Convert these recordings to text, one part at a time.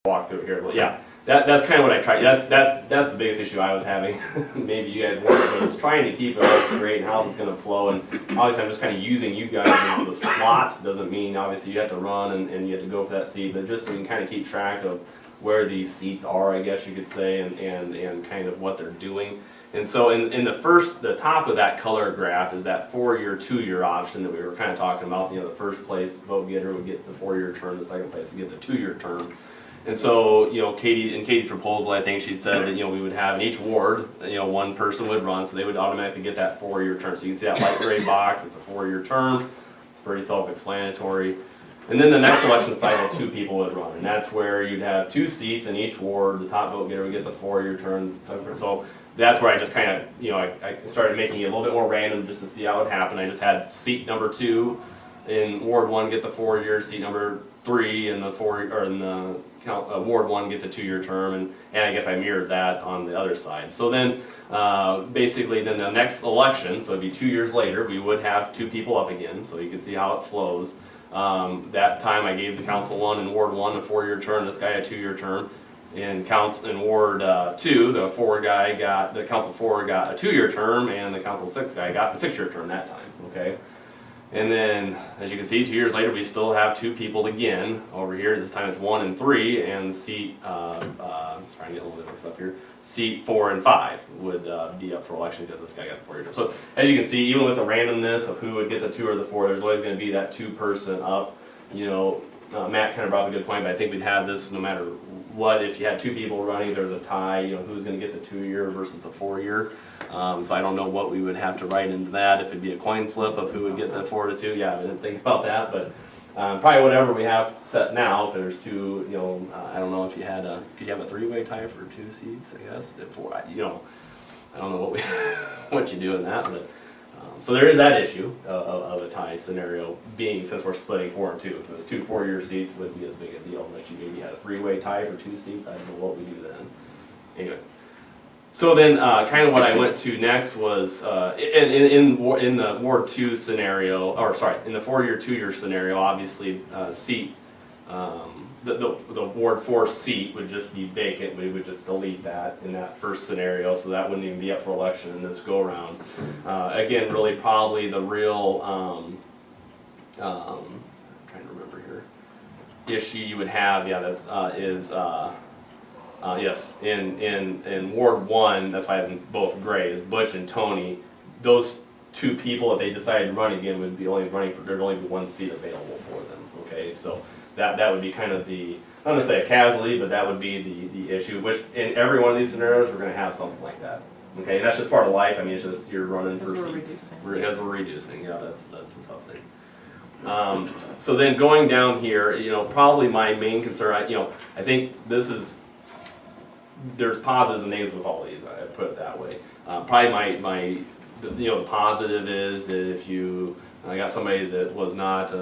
walk through it here. But yeah, that's kind of what I tried. That's the biggest issue I was having. Maybe you guys weren't, but it's trying to keep it all straight and how it's going to flow. And obviously, I'm just kind of using you guys as the slot. Doesn't mean obviously you have to run and you have to go for that seat, but just so you can kind of keep track of where these seats are, I guess you could say, and kind of what they're doing. And so in the top of that color graph is that 4-year, 2-year option that we were kind of talking about. You know, the first place vote getter would get the 4-year term, the second place would get the 2-year term. And so, you know, Katie's proposal, I think she said that, you know, we would have in each ward, you know, one person would run, so they would automatically get that 4-year term. So you can see that light gray box, it's a 4-year term. It's pretty self-explanatory. And then the next election cycle, 2 people would run, and that's where you'd have 2 seats in each ward. The top vote getter would get the 4-year term. So that's where I just kind of, you know, I started making it a little bit more random just to see how it would happen. I just had seat number 2 in Ward 1 get the 4-year, seat number 3 in the Ward 1 get the 2-year term, and I guess I mirrored that on the other side. So then, basically, then the next election, so it'd be 2 years later, we would have 2 people up again, so you can see how it flows. That time I gave the Council 1 in Ward 1 a 4-year term, this guy a 2-year term. In Ward 2, the Council 4 got a 2-year term, and the Council 6 guy got the 6-year term that time, okay? And then, as you can see, 2 years later, we still have 2 people again. Over here, this time it's 1 and 3, and seat, trying to get a little bit mixed up here, seat 4 and 5 would be up for election because this guy got the 4-year term. So, as you can see, even with the randomness of who would get the 2 or the 4, there's always going to be that 2-person up. You know, Matt kind of brought up a good point, but I think we'd have this no matter what. If you had 2 people running, there's a tie, you know, who's going to get the 2-year versus the 4-year. So I don't know what we would have to write into that, if it'd be a coin flip of who would get the 4 to 2. Yeah, I didn't think about that, but probably whatever we have set now, if there's 2, you know, I don't know if you had could you have a 3-way tie for 2 seats, I guess, if 4, you know, I don't know what what you do in that, but so there is that issue of a tie scenario being, since we're splitting 4 and 2. If it was 2 4-year seats, it wouldn't be as big a deal unless you maybe had a 3-way tie for 2 seats. I don't know what we do then. Anyways. So then, kind of what I went to next was in the Ward 2 scenario, or sorry, in the 4-year, 2-year scenario, obviously seat the Ward 4 seat would just be vacant. We would just delete that in that first scenario, so that wouldn't even be up for election in this go around. Again, really probably the real I'm trying to remember here issue you would have, yeah, that's yes, in Ward 1, that's why I have them both gray, is Butch and Tony. Those 2 people, if they decided to run again, would be only running for, there'd only be 1 seat available for them, okay? So that would be kind of the, I'm going to say a casualty, but that would be the issue, which in every one of these scenarios, we're going to have something like that, okay? And that's just part of life. I mean, it's just, you're running for seats. As we're reducing, yeah, that's the tough thing. So then going down here, you know, probably my main concern, I think this is, there's positives and negatives with all these, I put it that way. Probably my the positive is that if I got somebody that was not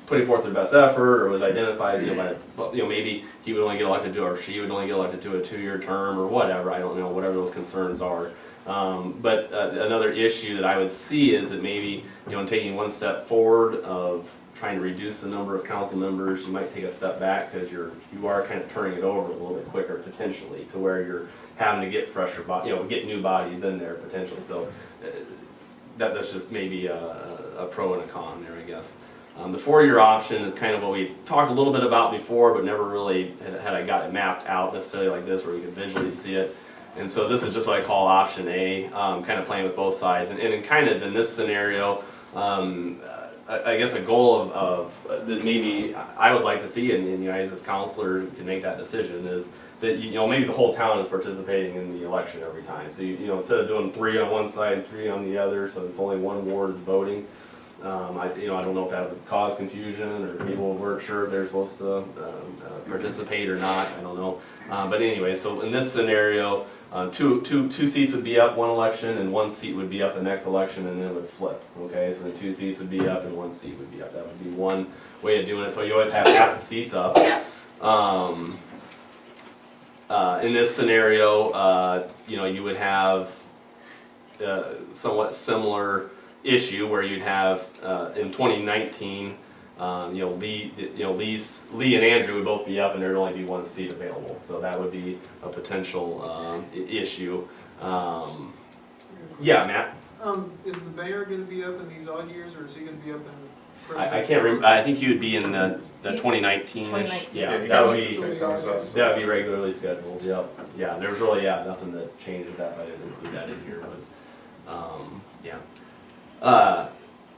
putting forth their best effort or was identified, maybe he would only get elected to, or she would only get elected to a 2-year term or whatever, I don't know, whatever those concerns are. But another issue that I would see is that maybe, in taking one step forward of trying to reduce the number of council members, you might take a step back because you are kind of turning it over a little bit quicker potentially, to where you're having to get fresher, get new bodies in there potentially. So that's just maybe a pro and a con there, I guess. The 4-year option is kind of what we talked a little bit about before, but never really had I got it mapped out necessarily like this, where you could visually see it. And so this is just what I call option A, kind of playing with both sides. And kind of in this scenario, I guess a goal of that maybe I would like to see, and you guys as counselor can make that decision, is that maybe the whole town is participating in the election every time. So instead of doing 3 on one side and 3 on the other, so it's only one ward is voting. I don't know if that would cause confusion, or people weren't sure if they're supposed to participate or not. I don't know. But anyway, so in this scenario, two seats would be up one election, and 1 seat would be up the next election, and then it would flip. Okay, so the 2 seats would be up, and 1 seat would be up. That would be one way of doing it. So you always have half the seats up. In this scenario, you would have somewhat similar issue where you'd have in 2019 Lee and Andrew would both be up, and there'd only be one seat available, so that would be a potential issue. Yeah, Matt. Is the mayor gonna be up in these odd years, or is he gonna be up in? I can't remember. I think you would be in the 2019-ish. 2019. Yeah, he that got would up at be. the same time as us. That would be regularly scheduled, yep. Yeah, there's really, nothing that changed with that, so I didn't include that in here, but, yeah.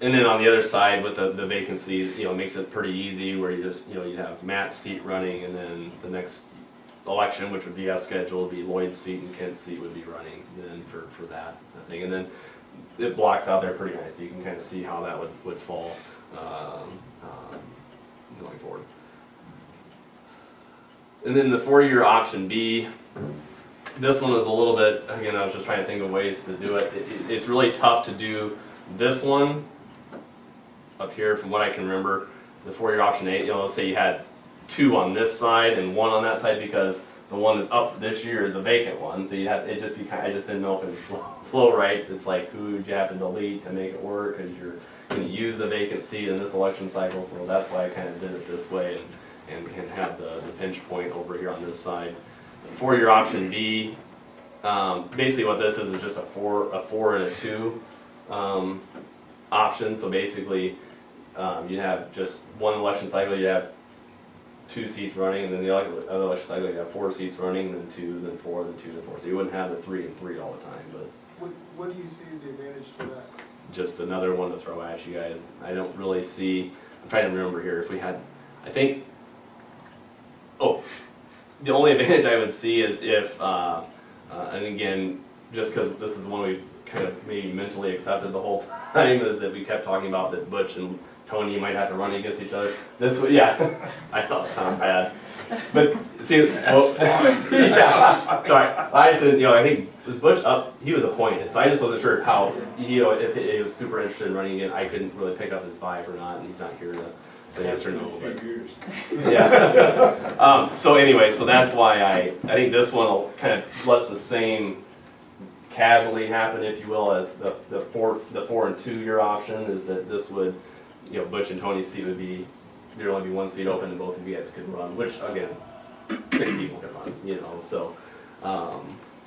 And then on the other side with the vacancy, it makes it pretty easy where you just, you have Matt's seat running, and then the next election, which would be as scheduled, would be Lloyd's seat and Kent's seat would be running then for that thing. And then it blocks out there pretty nice, so you can kind of see how that would fall, going forward. And then the 4-year option B, this one was a little bit, again, I was just trying to think of ways to do it. It's really tough to do this one up here from what I can remember, the 4-year option A, let's say you had 2 on this side and 1 on that side, because the one that's up this year is the vacant one, so it just be kind, I just didn't know if it would flow right. It's like who would you have to delete to make it work, because you're going to use the vacant seat in this election cycle, so that's why I kind of did it this way and have the pinch point over here on this side. 4-year option B, basically what this is just a 4 and a 2 option. So basically, you have just one election cycle, you have 2 seats running, and then the other election cycle you have 4 seats running, then 2, then 4, then 2, then 4. So you wouldn't have the 3 and 3 all the time, but What do you see as the advantage to that? just another one to throw at you guys. I don't really see, I'm trying to remember here, if we had, I think, the only advantage I would see is if, and again, just because this is one we've kind of maybe mentally accepted the whole time, is that we kept talking about that Butch and Tony might have to run against each other. This would, yeah, I know it sounds bad. But see, yeah, sorry. I said, I think was Butch up. He was appointed, so I just wasn't sure how. If he was super interested in running again, I couldn't really pick up his vibe or not, and he's not here to say yes or no. But, yeah. So anyway, so that's why I think this one will kind of lets the same casually happen, if you will, as the 4 and 2 year option. Is that this would, Butch and Tony's seat would be. There'd only be 1 seat open, and both of you guys could run, which again, 6 people could run, so,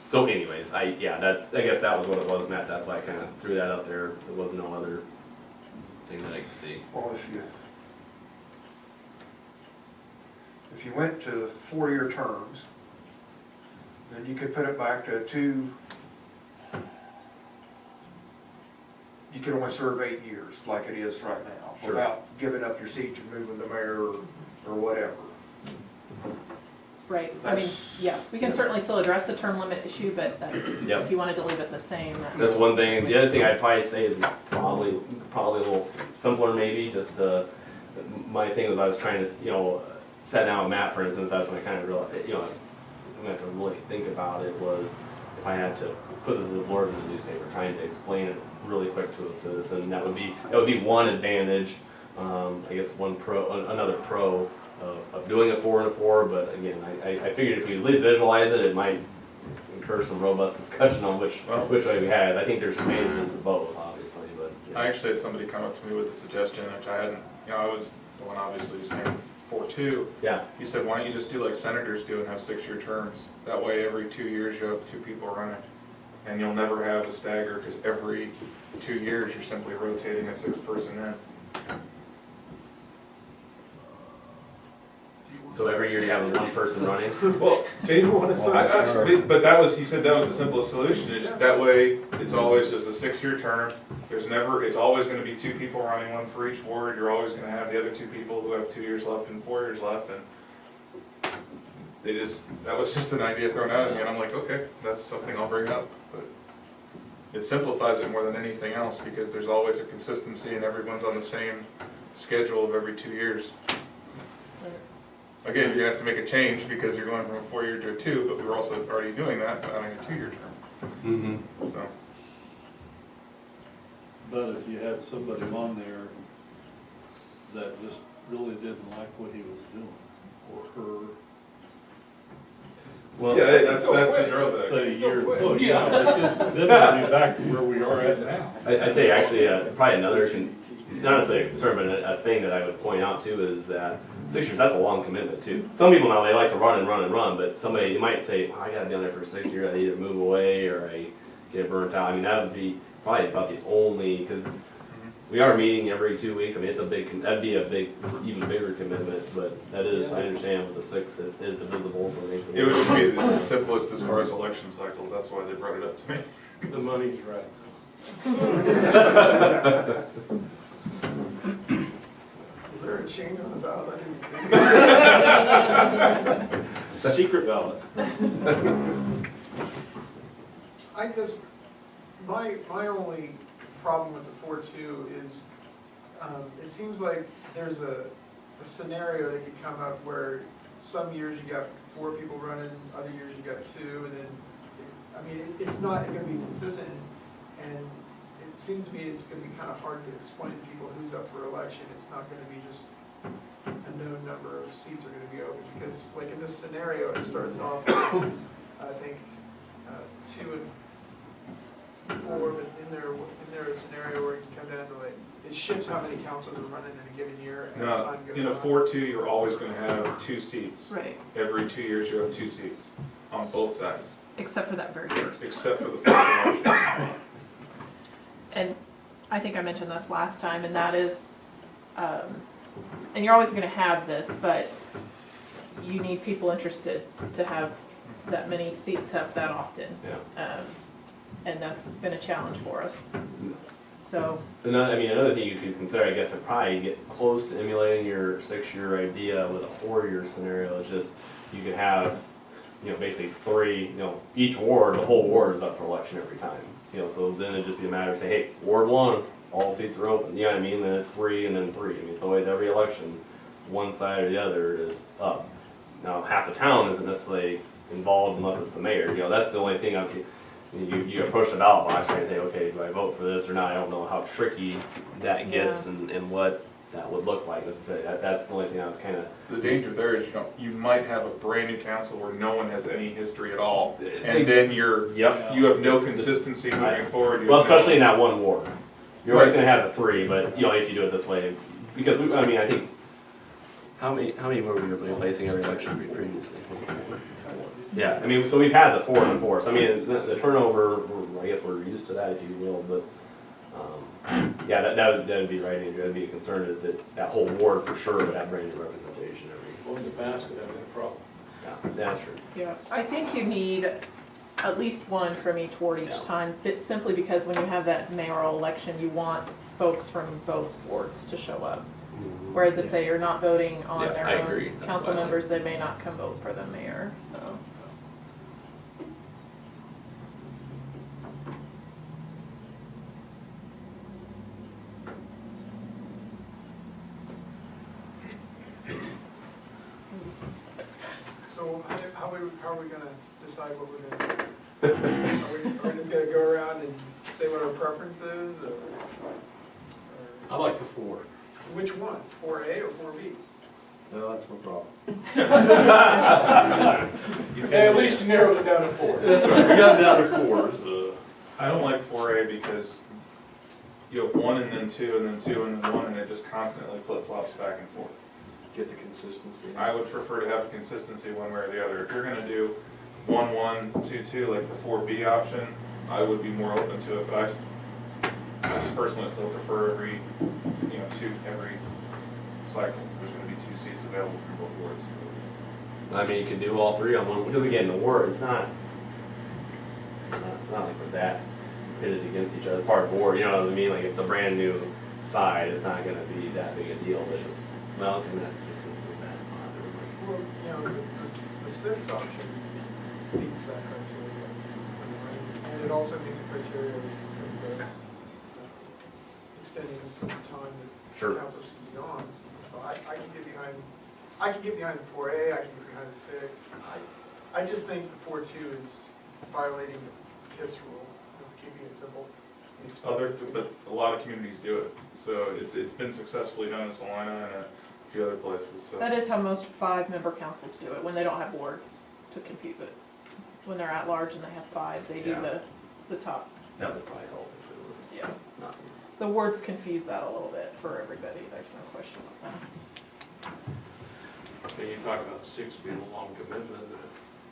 so anyways, I guess that was what it was, Matt, that's why I kind of threw that up there. There was no other thing that I could see. Well, if you went to 4-year terms, then you could put it back to 2. You could only serve 8 years like it is right now, Sure. without giving up your seat to moving the mayor or whatever. Right, I mean, yeah, we can certainly still address the term limit issue, but Yep. if you wanted to leave it the same. That's one thing. The other thing I'd probably say is probably a little simpler maybe, just my thing was I was trying to, sat down with Matt, for instance, that's when I kind of realized, I had to really think about it, was if I had to put this as a blurb in the newspaper, trying to explain it really quick to a citizen, that would be one advantage. I guess another pro of doing a 4 and a 4, but again, I figured if we at least visualize it, it might incur some robust discussion on which way we had. I think there's advantages to both, obviously, but. Yeah. I actually had somebody come up to me with a suggestion, which I hadn't, I was the one obviously saying 4-2. Yeah. He said, why don't you just do like senators do and have 6-year terms? That way every 2 years you have 2 people running. And you'll never have a stagger, because every 2 years you're simply rotating a 6th person in. So every year you have 1 person running? Well, but he said that was the simplest solution, is that way it's always just a 6-year term. It's always gonna be 2 people running, 1 for each ward. You're always gonna have the other 2 people who have 2 years left and 4 years left, and that was just an idea thrown out at me, and I'm like, okay, that's something I'll bring up. But it simplifies it more than anything else, because there's always a consistency and everyone's on the same schedule of every 2 years. Again, you're gonna have to make a change because you're going from a 4-year to a 2, but we were also already doing that by having a 2-year term. Mm-hmm. So, But if you had somebody on there that just really didn't like what he was doing, or her, Well, yeah, that's the drawback. say a year, oh, yeah, then we'll be back to where we are at now. I'd say actually, probably another not necessarily a concern, but a thing that I would point out too is that 6 years, that's a long commitment too. Some people now, they like to run and run and run, but somebody, you might say, oh, I gotta be on there for 6 years, I either move away or I get burnt out. I mean, that would be probably about the only, because we are meeting every 2 weeks. I mean, it's a big, that'd be a big, even bigger commitment, but that is, I understand with the 6, it is divisible, so it makes it. It would just be the simplest as far as election cycles, that's why they brought it up to me. The money's right. Is there a change on the ballot? I didn't see. Secret ballot. I guess, my only problem with the 4-2 is, it seems like there's a scenario that could come up where some years you got 4 people running, other years you got 2, and then, I mean, it's not gonna be consistent, and it seems to me it's gonna be kinda hard to explain to people who's up for election. It's not gonna be just a known number of seats are gonna be open, because like in this scenario, it starts off, I think, 2 and 4, but in there a scenario where it can come down to like, it shifts how many councils are running in a given year as No, time goes in a on. 4-2, you're always gonna have 2 seats. Right, Every 2 years, you have 2 seats on both sides, except for that very first. except for the first election. And I think I mentioned this last time, and that is, and you're always gonna have this, but you need people interested to have that many seats up that often. Yeah. And that's been a challenge for us. So, I mean, another thing you could consider, I guess, to probably get close to emulating your 6-year idea with a 4-year scenario is just, you could have, basically 3, each ward, the whole ward is up for election every time. So then it'd just be a matter of saying, hey, Ward 1, all seats are open, you know what I mean? Then it's 3 and then 3. I mean, it's always every election, one side or the other is up. Now, half the town isn't necessarily involved unless it's the mayor, that's the only thing you approach the ballot box, right, and say, okay, do I vote for this or not? I don't know how tricky that gets and what that would look like necessarily. That's the only thing I was kind of. The danger there is you might have a brand new council where no one has any history at all, and then Yep. you have no consistency moving forward. You Well, have no- especially in that one ward. You're always gonna have the 3, but if you do it this way, because I think, how many were we replacing every election previously? Was it 4? Yeah, I mean, so we've had the 4 and 4, so I mean, the turnover, I guess we're used to that, if you will, but, yeah, that would be right, Andrew, that'd be a concern, is that whole ward for sure would have brand new representation every, Well, in the past, we haven't had a problem. yeah, that's true. yeah, I think you need at least one from each ward each Yeah. time, simply because when you have that mayoral election, you want folks from both wards to show up. Whereas if they are not voting on Yeah, their I agree. own That's council fine. members, they may not come vote for the mayor, so. So how are we gonna decide what we're gonna do? Are we just gonna go around and say what our preference is, or I like the 4. which one, 4A or 4B? No, that's my problem. Okay, at least you narrowed it down to 4. That's right, we got down to 4, so. I don't like 4A because you have 1 and then 2 and then 2 and then 1, and it just constantly flip-flops back and forth. Get the consistency. I would prefer to have consistency one way or the other. If you're gonna do 1-1, 2-2, like the 4B option, I would be more open to it, but I just personally still prefer every cycle, there's gonna be 2 seats available from both wards. I mean, you could do all 3 on one, because again, the ward, it's not like we're that pitted against each other, as part of ward, you know what I mean? Like, if the brand new side, it's not gonna be that big a deal, but it's, well, and that gets into a bad spot. Well, the 6 option meets that criteria. And it also meets the criteria of the extending some time that Sure. council should be on. So I can get behind the 4A, I can get behind the 6. I just think the 4-2 is violating the KISS rule, of keeping it simple. But a lot of communities do it, so it's been successfully done in Salina and a few other places, so. That is how most 5-member councils do it, when they don't have wards to compete with. When they're at large and they have 5, they do Yeah. the top. That would probably help if it was Yeah. not. the words confuse that a little bit for everybody, there's no question about that. And you talk about 6 being a long commitment,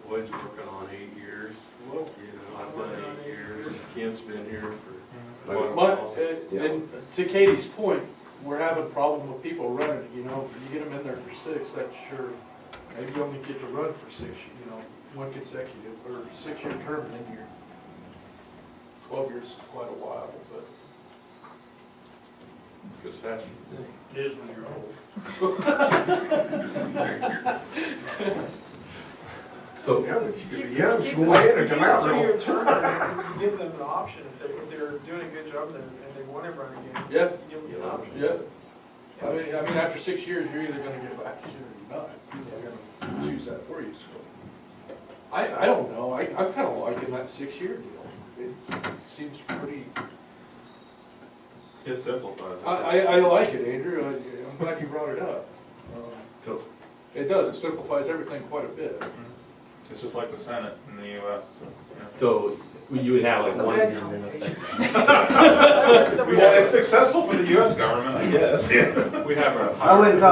Lloyd's working on 8 years. You know, I've done 8 years, Kent's been here for quite a while. And to Katie's point, we're having a problem with people running, you know, you get them in there for 6, that's sure, maybe you only get to run for 6, you know, one consecutive, or 6-year term, and then you're 12 years is quite a while, but Goes faster than it is when you're old. So, Yeah, but you Keep- could be young, keep go the- in and keep come out the real. 2-year term, and you give them the option, if they're doing a good job there and they want to run again. Yeah. You give them the option. Yeah. I mean, after 6 years, you're either gonna get back to it or you're not. People are gonna choose that for you, so. I don't know, I'm kinda liking that 6-year deal. It seems pretty, It simplifies it. I like it, Andrew, I'm glad you brought it up. so It does, it simplifies everything quite a bit. It's just like the Senate in the US, so, yeah. So you would have like It's a one. bad connotation. Well, it's successful for the US government, I guess. We have a I wouldn't call